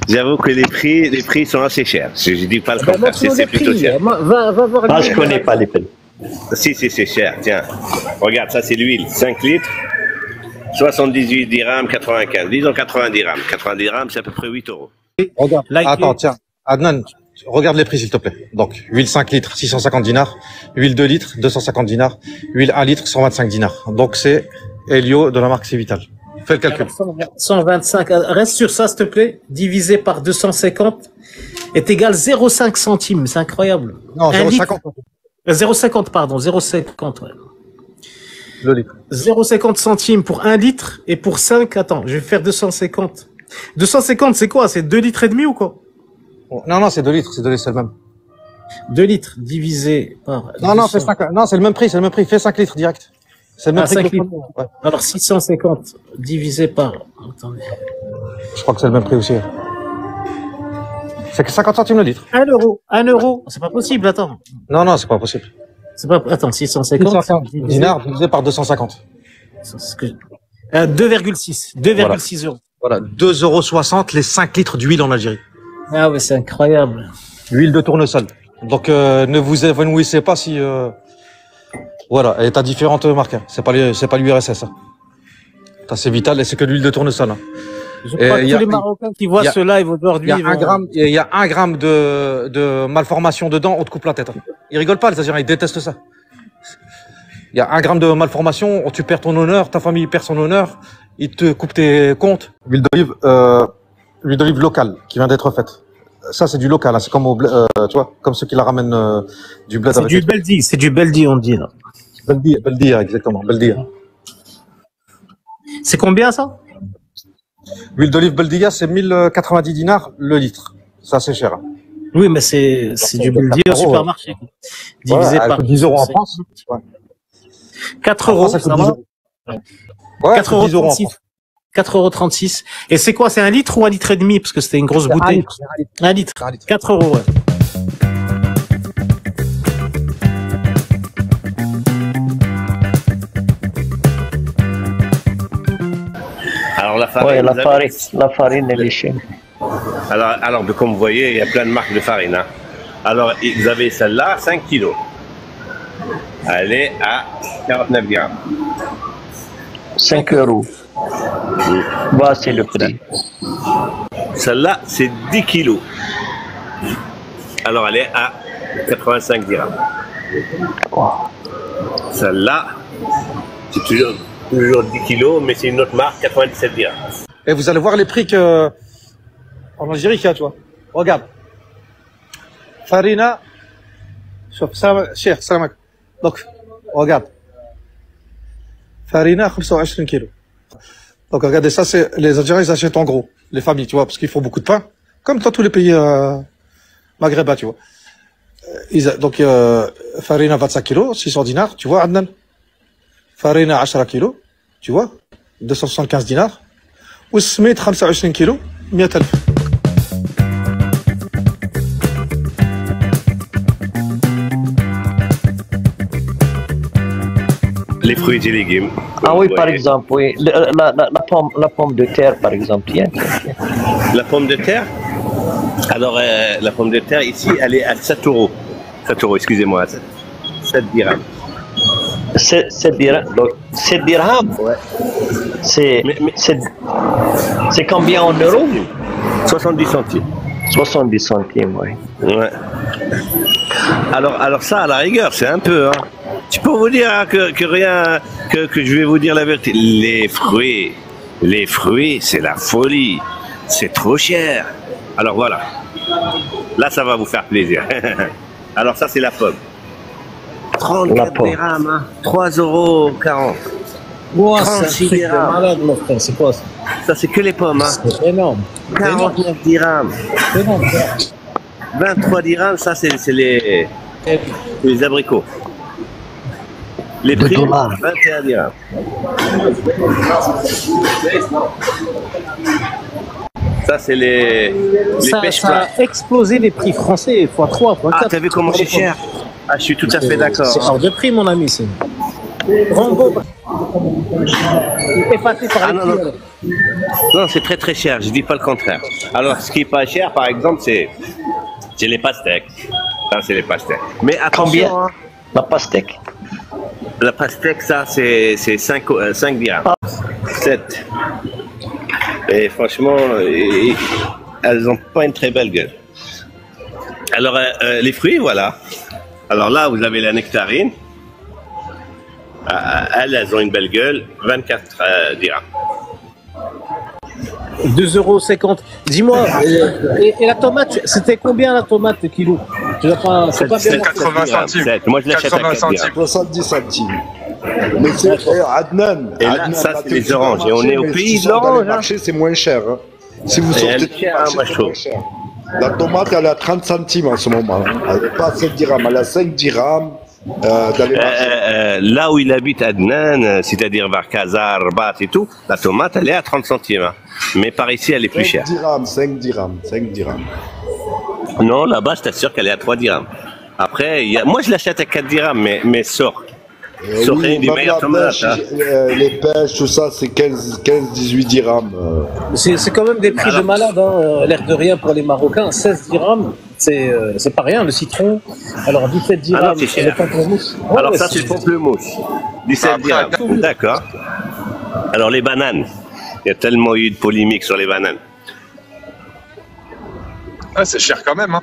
J'avoue que les prix sont assez chers. Je dis pas le contraire, c'est plutôt cher. Va voir Ah, je connais pas les prix. Si, c'est cher. Tiens, regarde, ça c'est l'huile, 5 litres, 78 dirhams, 95. Disons 90 dirhams. 90 dirhams, c'est à peu près 8 euros. Regarde. Attends, tiens. Adnan, regarde les prix s'il te plaît. Donc, huile 5 litres, 650 dinars. Huile 2 litres, 250 dinars. Huile 1 litre, 125 dinars. Donc, c'est Helio de la marque Civital. Fais le calcul. 125, reste sur ça s'il te plaît, divisé par 250 est égal 0,5 centimes, c'est incroyable. Non, 0,50. 0,50 pardon, 0,50 ouais. Le litre. 0,50 centimes pour 1 litre et pour 5, attends, je vais faire 250. 250 c'est quoi? C'est 2 litres et demi ou quoi? Non, c'est 2 litres, c'est le même. 2 litres divisé par... Non, fais 5, non, c'est le même prix, Fais 5 litres direct. C'est le même prix 5 que litres. ouais. Alors 650 divisé par... Attendez. Je crois que c'est le même prix aussi. C'est que 50 centimes le litre. 1 euro. 1 euro. C'est pas possible, attends. Non, c'est pas possible. C'est pas... Attends, 650 dinars divisé par 250. 2,6. 2,6 euros. Voilà, 2,60 € les 5 litres d'huile en Algérie. Ah ouais, c'est incroyable. Huile de tournesol. Donc ne vous évanouissez pas si... Voilà, et t'as différentes marques. C'est pas l'URSS. Hein. T'as Civital et c'est que l'huile de tournesol. Hein. Je crois que tous les Marocains qui voient ce live aujourd'hui... Il y a 1 gramme de malformation dedans, on te coupe la tête. Hein. Ils rigolent pas, les Algériens, ils détestent ça. Il y a 1 gramme de malformation, tu perds ton honneur, ta famille perd son honneur, ils te coupent tes comptes. L'huile d'olive locale qui vient d'être faite. Ça, c'est du local, hein. C'est comme tu vois, comme ceux qui la ramènent du bled. C'est du Beldi, on dit là. Beldia, exactement, Beldia. C'est combien ça? L'huile d'olive Beldia, c'est 1090 dinars le litre. Ça, c'est cher. Hein. Oui, mais c'est du Beldi au supermarché. Divisé par 10 euros en France. Ouais. 4 euros, ça va? Ouais, 4 euros. 4,36 €. Et c'est quoi? C'est 1 litre ou 1 litre et demi? Parce que c'était une grosse bouteille. 1 litre. 4 euros, ouais. Alors la farine. Ouais, la farine elle est chère. Alors, comme vous voyez, il y a plein de marques de farine. Hein. Alors, vous avez celle-là, 5 kilos. Elle est à 49 dirhams. 5 euros. Bah, c'est le prix. Celle-là, c'est 10 kilos. Alors, elle est à 85 dirhams. Wow. Celle-là, c'est toujours 10 kilos, mais c'est une autre marque, 97 dirhams. Et vous allez voir les prix que en Algérie qu'il y a, tu vois. Regarde. Farina. Cher, salam alaikum. Donc, regarde. Farina, 25 kilos. Donc, regardez, ça, c'est, les Algériens, ils achètent en gros. Les familles, tu vois, parce qu'ils font beaucoup de pain. Comme dans tous les pays, maghrébins, tu vois. Donc, farina, 25 kilos, 600 dinars, tu vois, Adnan. Farina, 10 kilos, tu vois. 275 dinars. Ou Smith, 25 kilos, 100 000. Les fruits et légumes. Ah oui, par exemple, oui. La pomme de terre, par exemple. La pomme de terre? Alors, la pomme de terre, ici, elle est à 7 euros. 7 euros, excusez-moi. 7 dirhams. 7 dirhams. Donc, 7 dirhams, ouais. C'est combien en euros? 70 centimes. 70 centimes, oui. Ouais. Alors ça, à la rigueur, c'est un peu, hein. Je peux vous dire hein, que rien, que je vais vous dire la vérité. Les fruits, c'est la folie. C'est trop cher. Alors voilà. Là, ça va vous faire plaisir. Alors ça, c'est la pomme. 34 dirhams, hein. 3,40 €. Wow, c'est malade, mon frère. C'est quoi ça? Ça, c'est que les pommes. Hein. C'est énorme. 49 dirhams. C'est énorme. 23 dirhams, ça, c'est les abricots. Les prix, 21 dirhams. Ça, c'est les pêches ça a explosé les prix français, x3, x4. Ah, t'as vu comment c'est cher? Ah, je suis tout à fait d'accord. C'est hors de prix, mon ami. Rambo, il fait passer par Ah les non, non. prix, alors. Non, c'est très très cher, je dis pas le contraire. Alors, ce qui est pas cher, par exemple, c'est les pastèques. Ça, c'est les pastèques. Mais Combien attention, hein, La pastèque. la pastèque, ça, c'est 5 dirhams. 7. Et franchement, elles n'ont pas une très belle gueule. Alors, les fruits, voilà. Alors là, vous avez la nectarine. Elles ont une belle gueule. 24 dirhams. 2,50 €. Dis-moi, et la tomate, c'était combien la tomate le kilo? Tu l'as pas, c'est pas bien. Sept 80 dirhams, centimes. 7. Moi, je l'achète à 80 4 dirhams. centimes. 70 centimes. Mais c'est Adnan. Et là, Adnan, ça, là, c'est tu les vas au oranges. Et on marché, est au mais pays si de tu sors dans l'orange, les hein. marchés, c'est moins cher. Hein. Si vous Et sortez elle est du chère, marché, moi, je c'est trouve. moins cher. La tomate, elle est à 30 centimes en ce moment. Hein. Elle n'est pas à 7 dirhams, elle est à 5 dirhams dans les marchés. Là où il habite Adnan, c'est-à-dire vers Casa, Rabat et tout, la tomate, elle est à 30 centimes. Hein. Mais par ici, elle est plus 5 chère. dirhams, 5 dirhams, 5 dirhams. Non, là-bas, je t'assure qu'elle est à 3 dirhams. Après, moi, je l'achète à 4 dirhams, mais sort. Sort Oui, des même meilleures la tomates. pêche, Hein. les pêches, tout ça, c'est 15-18 dirhams. C'est quand même des prix de malade, hein, l'air de rien pour les Marocains. 16 dirhams, c'est pas rien. Le citron, alors 17 dirhams. Ah non, c'est cher. le pamplemousse. Ouais, Alors ouais, ça, c'est le pamplemousse. 17 Après, dirhams. D'accord. Alors les bananes. Il y a tellement eu de polémiques sur les bananes. Ah, c'est cher quand même. Hein.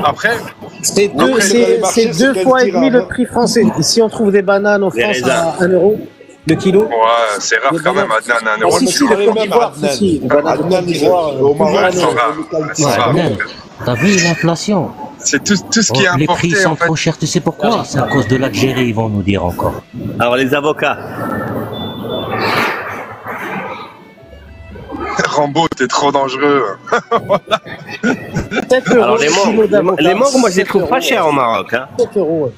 Après, C'est Après, dans les marchés, deux c'est fois 15 et demi dirhams, le prix français. Ici, on trouve des bananes en Les France raisins. à 1 € le kilo. ouais, c'est rare quand même, Adnan, un Ah, euro si, le si, kilo. le Côte même d'Ivoire, Adnan. si, les bananes de Adnan, Côte d'Ivoire, au Maroc, Ouais, toujours ils sont un euro. rares. Ils sont Ouais, rares. Adnan, t'as vu l'inflation? C'est tout ce qui est Les prix importé sont en fait. trop chers, tu sais pourquoi? C'est à cause de l'Algérie, ils vont nous dire encore. Alors les avocats. Rambo, t'es trop dangereux. 7 euros Alors les le kilo mangues, d'avocat. les mangues, moi je les 7 trouve pas euros, chères au Maroc. Hein. 7 euros, ouais.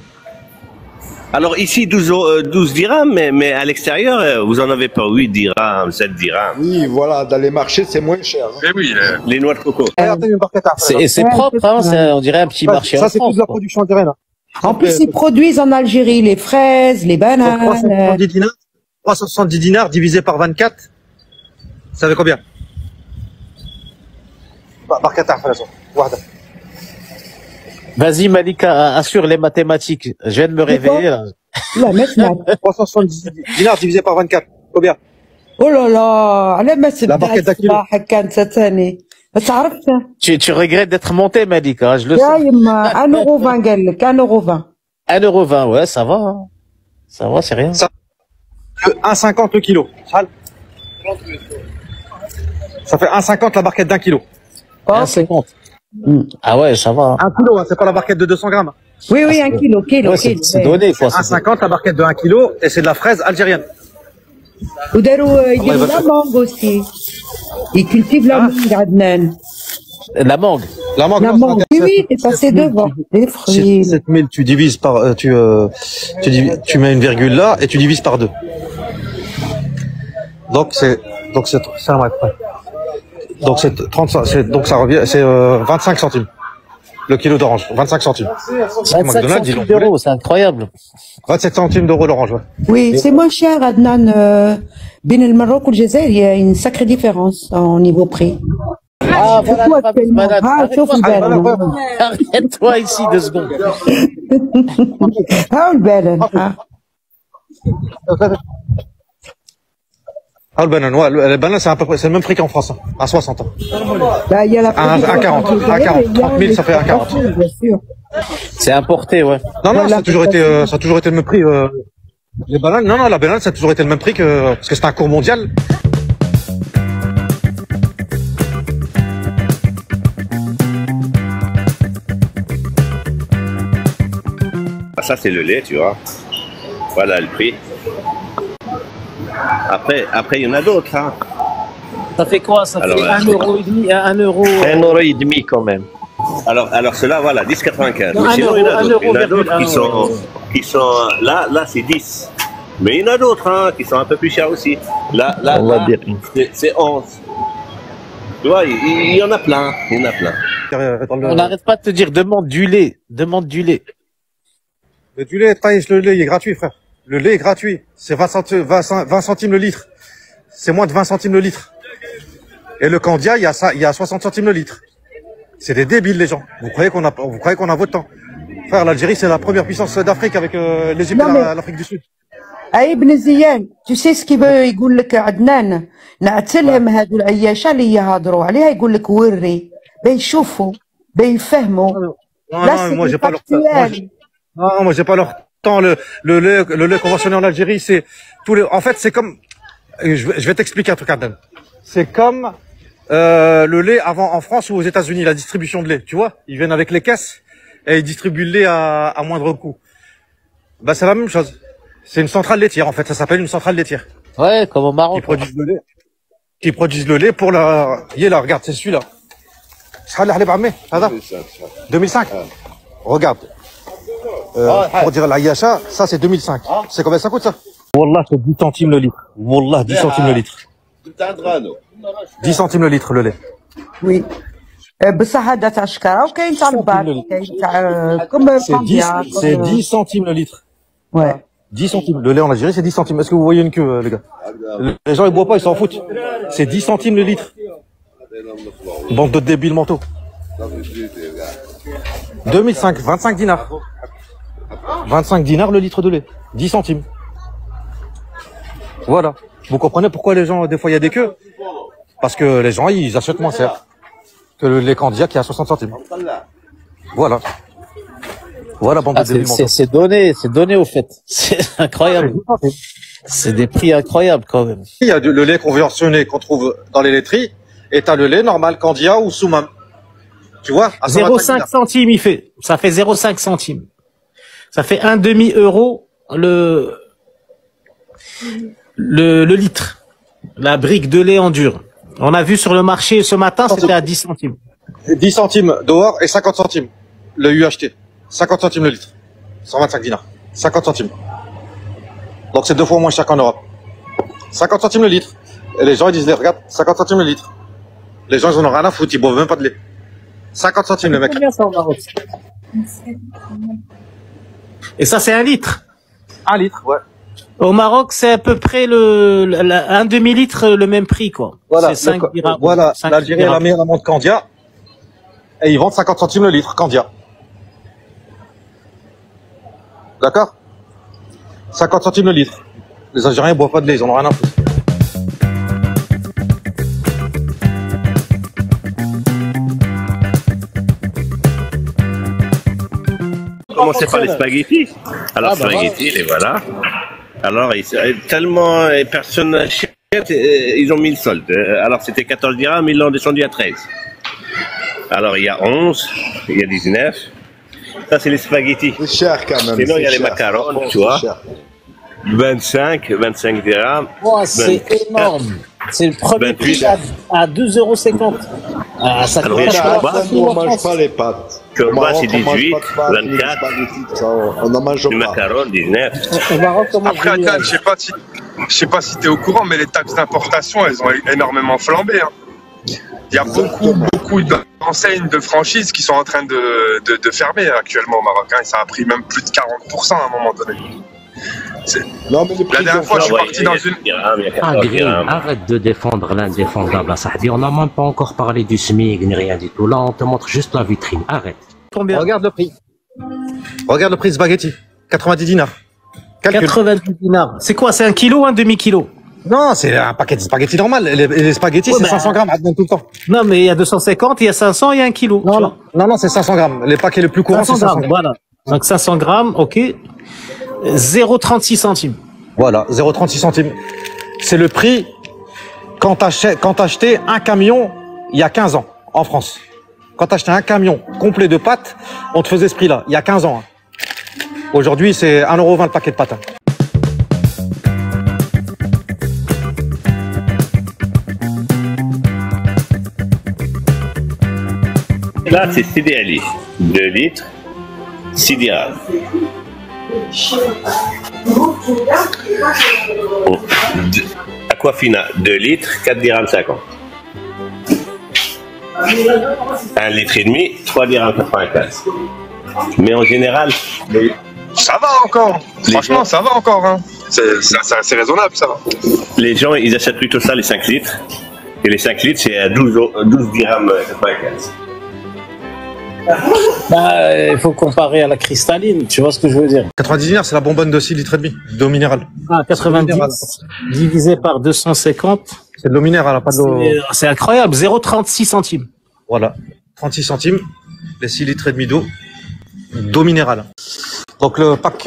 Alors ici 12 dirhams, mais à l'extérieur vous en avez pas 8 dirhams, 7 dirhams. Oui, voilà, dans les marchés, c'est moins cher. Hein. Mais oui, Les noix de coco. C'est propre, hein, on dirait un petit marché en Ça, c'est France. toute la quoi. production algérienne. En plus, ils produisent en Algérie les fraises, les bananes. 370 dinars, 370 dinars divisé par 24, ça fait combien? Barkata, Wahda. Vas-y, Malika, assure les mathématiques. Je viens de me réveiller, là. لا ما سمعت 370 dinars divisé par 24, combien? او لا لا على ما لا باقي سبت دا كيلو. الصباح كانت ثاني بس عرفت Tu regrettes d'être monté, Malika, je le يا sais. يما 1,20 قال لك 1,20 1,20 €, ouais, ça va. Hein. Ça va, c'est rien. Ça- 1,50 le kilo. Ça fait 1,50 la barquette d'1 kilo. 1,50. Ah ouais, ça va. Hein. 1 kilo, hein, c'est pas la barquette de 200 grammes. Oui, oui, 1 kilo, kilo, Ouais, kilo. c'est donné, quoi. c'est- 1,50 la barquette de 1 kilo, et c'est de la fraise algérienne. وداروا يديروا يبارك لا فيك. مانغ aussi. Ils cultivent la mangue, Adnan. La mangue. La mangue, La non, mangue. Oui, oui, t'es passé devant. Les fruits. 7000, tu divises par, tu mets une virgule là, et tu divises par 2. Donc c'est un mètre près. Donc c'est 30, donc ça revient, c'est 25 centimes. Le kilo d'orange, 25 centimes. 25 McDonald's, ils centimes l'ont d'euros, c'est incroyable. 27 centimes d'euros l'orange, ouais. Oui, c'est moins cher, Adnan. بين المروك والجزائر, il y a une sacrée différence au niveau prix. Ah, voilà, Surtout la fameuse actuellement. banane. Ah, شوف البالن. Arrête-toi ici 2 secondes. ها البالن. ها. Ah, le banane, ouais, le banane, c'est à peu près, c'est le même prix qu'en France, hein, à 60 ans. Bah, il y a la Un 40, un 40, 30 000, ça fait un 40. Bien sûr. C'est importé, ouais. Non, non, Voilà, ça a toujours été le même prix, les bananes, non, la banane, ça a toujours été le même prix parce que c'est un cours mondial. Ah, ça c'est le lait, tu vois. Voilà le prix. Après il y en a d'autres. Hein. Ça fait quoi? Ça Alors, fait 1,5 €, 1 euro. 1,5 € quand même. Alors ceux-là, voilà, 10,95. Non, Mais sinon, il y en a 1 d'autres. Il y en a euro, d'autres qui 1 sont, qui sont là c'est 10. Mais il y en a d'autres hein, qui sont un peu plus chers aussi. Là, On va dire. c'est 11. Tu vois, il y en a plein. Il y en a plein. On n'arrête pas de te dire, demande du lait. Demande du lait. Mais du lait, Taïs, le lait, il est gratuit, frère. Le lait est gratuit. C'est 20 centimes le litre. C'est moins de 20 centimes le litre. Et le Candia, il y a 60 centimes le litre. C'est des débiles, les gens. Vous croyez qu'on a votre temps? Frère, l'Algérie, c'est la première puissance d'Afrique avec l'Égypte et l'Afrique du Sud. ابن زيان tu sais ce qu'il veut يقول لك عدنان نعتلهم هادو العياشة اللي يهضروا عليها يقول لك وري بيشوفوا بيفهموا Non, moi, j'ai pas leur temps. Moi, j'ai pas leur temps. Le lait conventionné en Algérie, c'est tous les, en fait, c'est comme, je vais t'expliquer un truc, Adnan. C'est comme, le lait avant en France ou aux États-Unis, la distribution de lait. Tu vois? Ils viennent avec les caisses et ils distribuent le lait à moindre coût. Bah, c'est la même chose. C'est une centrale laitière, en fait. Ça s'appelle une centrale laitière. Ouais, comme au Maroc. Qui produisent le lait pour la... Il est là, regarde, c'est celui-là. 2005. Regarde. Pour dire l'Aïacha, ça c'est 2005. C'est combien ça coûte ça? Wallah, c'est 10 centimes le litre. Wallah, 10 centimes le litre. 10 centimes le litre, le lait. Oui. بصح هذا تاع الشكاره وكاين تاع البار كاين تاع كوم C'est 10 centimes le litre. Ouais. 10 centimes. Le lait en Algérie, c'est 10 centimes. Est-ce que vous voyez une queue, les gars? Les gens, ils boivent pas, ils s'en foutent. C'est 10 centimes le litre. Bande de débiles mentaux. 2005, 25 dinars. 25 dinars le litre de lait. 10 centimes. Voilà. Vous comprenez pourquoi les gens, des fois, il y a des queues? Parce que les gens, ils achètent moins cher que le lait Candia qui est à 60 centimes. Voilà. Voilà, bande de débiles mentaux. C'est donné au fait. C'est incroyable. C'est des prix incroyables quand même. Il y a le lait conventionné qu'on trouve dans les laiteries et t'as le lait normal Candia ou Soumam. Tu vois? 0,5 centimes il fait. Ça fait 0,5 centimes. Ça fait un demi-euro le litre. La brique de lait en dur. On a vu sur le marché ce matin, c'était à 10 centimes. 10 centimes dehors et 50 centimes le UHT. 50 centimes le litre. 125 dinars. 50 centimes. Donc c'est 2 fois moins cher qu'en Europe. 50 centimes le litre. Et les gens ils disent, regarde, 50 centimes le litre. Les gens ils en ont rien à foutre, ils boivent même pas de lait. 50 centimes le mec. Et ça c'est un litre. Un litre, ouais. Au Maroc, c'est à peu près un demi-litre le même prix, quoi. Voilà, c'est 5 dirhams. Voilà, l'Algérie est la meilleure amende Candia. Et ils vendent 50 centimes le litre, Candia. D'accord? 50 centimes le litre. Les Algériens boivent pas de lait, ils en ont rien à foutre. Commencer par les spaghettis. Alors, spaghettis, les voilà. Alors, tellement personne n'achète, ils ont mis le solde. Alors, c'était 14 dirhams, ils l'ont descendu à 13. Alors, il y a 11, il y a 19. Ça, c'est les spaghettis. C'est cher quand même. Sinon, il y a les macarons, tu vois. 25 dirhams. Oh, c'est énorme. C'est le premier prix à 2,50 €. Ah, ça alors, on mange pas les pâtes. Curba, c'est 18, 24. On n'en mange Les pas. macarons, 19. Après, Adnan, je sais pas si tu es au courant, mais les taxes d'importation, elles ont énormément flambé. Hein. Il y a beaucoup d'enseignes de franchises qui sont en train de fermer actuellement au Maroc. Hein, et ça a pris même plus de 40% à un moment donné. Non, mais les prix la dernière fois, je suis parti dans une... Arrête de défendre l'indéfendable, Sahdi. On n'a même pas encore parlé du SMIC ni rien du tout. Là, on te montre juste la vitrine. Arrête. Combien? Regarde le prix. Regarde le prix de spaghetti. 90 dinars. Calcul. 90 dinars. C'est quoi? C'est un kilo ou un demi-kilo? Non, c'est un paquet de spaghettis normal. Les spaghettis, c'est 500 grammes tout le temps. Non, mais il y a 250, il y a 500, il y a un kilo. Non, c'est 500 grammes. Les paquets les plus courants, c'est 500 grammes. Voilà. Donc 500 grammes, ok. 0,36 centimes. Voilà, 0,36 centimes. C'est le prix quand t'achetais un camion il y a 15 ans en France. Quand t'achetais un camion complet de pâtes, on te faisait ce prix-là, il y a 15 ans. Aujourd'hui, c'est 1,20 € le paquet de pâtes. Là, c'est Sidi Ali. 2 litres, 6 dirhams. Aquafina, 2 litres, 4 dirhams 50. 1 litre et demi, 3 dirhams 95. Mais en général, Ça va encore. Franchement, ça va encore. Hein. C'est raisonnable, ça va. Les gens, ils achètent plutôt ça, les 5 litres. Et les 5 litres, c'est à 12 dirhams 95. Bah, il faut comparer à la cristalline, tu vois ce que je veux dire. 90 dinars, c'est la bonbonne de 6 litres et demi d'eau minérale. Ah, 90 divisé par 250. C'est de l'eau minérale, pas de l'eau. C'est incroyable, 0,36 centimes. Voilà, 36 centimes, les 6 litres et demi d'eau minérale. Donc le pack,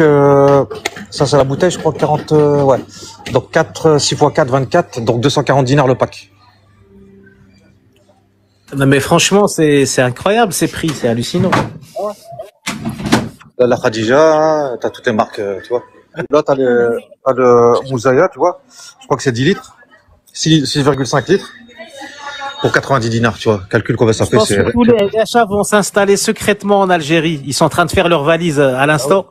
ça c'est la bouteille, je crois 40, ouais. Donc 4, 6 x 4, 24, donc 240 dinars le pack. Non mais franchement, c'est incroyable ces prix, c'est hallucinant. Là, la Khadija, t'as toutes les marques, tu vois. Là, t'as le Mouzaya, tu vois. Je crois que c'est 10 litres. 6,5 litres. Pour 90 dinars, tu vois. Calcul qu'on va Je s'appeler, pense c'est... que tous les achats vont s'installer secrètement en Algérie. Ils sont en train de faire leurs valises à l'instant.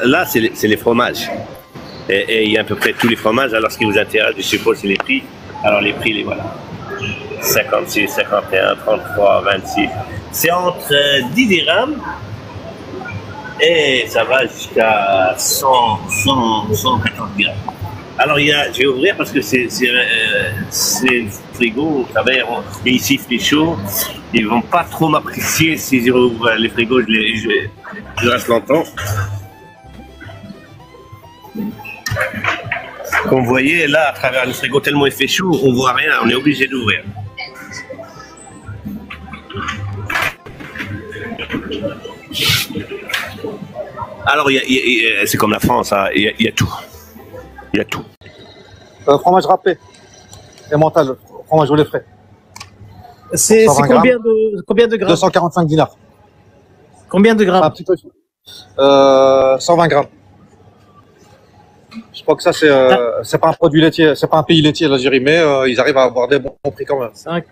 Là, c'est les fromages. Et il y a à peu près tous les fromages. Alors, ce qui vous intéresse, je suppose, c'est les prix. Alors, les prix, les voilà. 56, 51, 33, 26. C'est entre 10 dirhams et ça va jusqu'à 114 dirhams. Alors, je vais ouvrir parce que c'est frigo. Vous savez, et ici, il fait chaud. Ils vont pas trop m'apprécier si je rouvre les frigos. Je reste longtemps. Comme vous voyez, là, à travers le frigo, tellement il fait chaud, on voit rien, on est obligé d'ouvrir. Alors, c'est comme la France, hein, il y a tout. Il y a tout. Fromage râpé. Et mental, fromage au lait frais. C'est combien de grammes? 245 dinars. Combien de grammes? Un petit peu. 120 grammes. Je crois que ça, c'est pas un produit laitier, c'est pas un pays laitier, l'Algérie, mais ils arrivent à avoir des bons prix quand même. 5.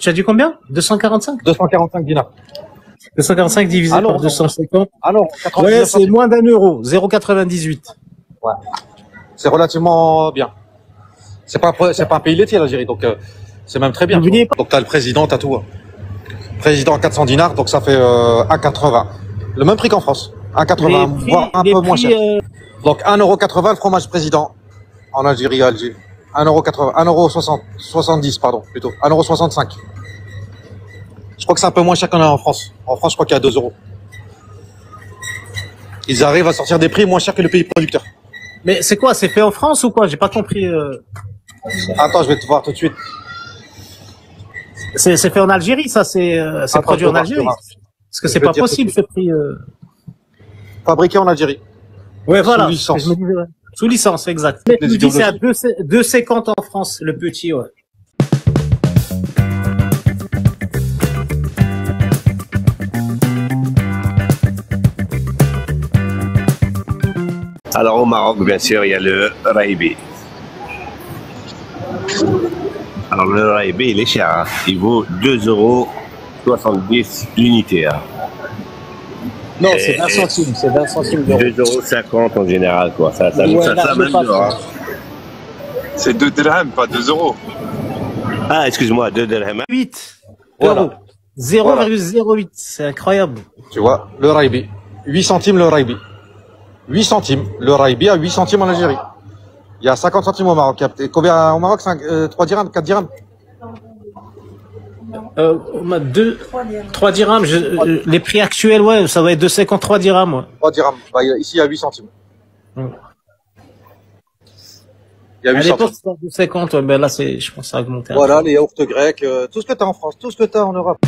Tu as dit combien? 245? 245 dinars. 245 divisé par 250. Alors, ouais, c'est moins d'un euro, 0,98. Ouais. C'est relativement bien. C'est pas un pays laitier, l'Algérie, donc c'est même très bien. Donc t'as le président, t'as tout. Président 400 dinars, donc ça fait 1,80. Le même prix qu'en France. 1,80, voire un peu moins cher. Donc 1,80 € le fromage président en Algérie, Alger. 1,80 €, 1,70 €, pardon, plutôt. 1,65 €. Je crois que c'est un peu moins cher qu'on a en France. En France, je crois qu'il y a 2 €. Ils arrivent à sortir des prix moins chers que le pays producteur. Mais c'est quoi? C'est fait en France ou quoi? J'ai pas compris. Attends, je vais te voir tout de suite. C'est fait en Algérie, ça? C'est produit en Algérie? Parce que c'est pas possible ce prix. Fabriqué en Algérie. Ouais, voilà. Sous licence. Je me disais, ouais. Sous licence, exact. Mais tu dis c'est à 2,50 en France, le petit, ouais. Alors au Maroc, bien sûr, il y a le raïbi. Alors le raïbi, il est cher, hein. Il vaut 2,70 € l'unité. Hein. Non, c'est 20 centimes, c'est 20 centimes d'euros. 2,50 € en général, quoi. Ça même hein. C'est 2 dirhams, pas 2 €. Ah, excuse-moi, 2 dirhams. 8 Voilà. euros. 0,08, c'est incroyable. Tu vois, le raïbi. 8 centimes le raïbi. 8 centimes. Le raïbi à 8 centimes en Algérie. Il y a 50 centimes au Maroc. Et combien au Maroc? 3 dirhams, 4 dirhams? 3 dirhams. Les prix actuels, ouais, ça va être 2,53 dirhams. Ouais. 3 dirhams. Bah, ici, il y a 8 centimes. Il y a 8 à l'époque, centimes. c'était 2,50, ouais, ben là, je pense que ça a augmenté. Voilà, les yaourts grecs, tout ce que tu as en France, tout ce que tu as en Europe.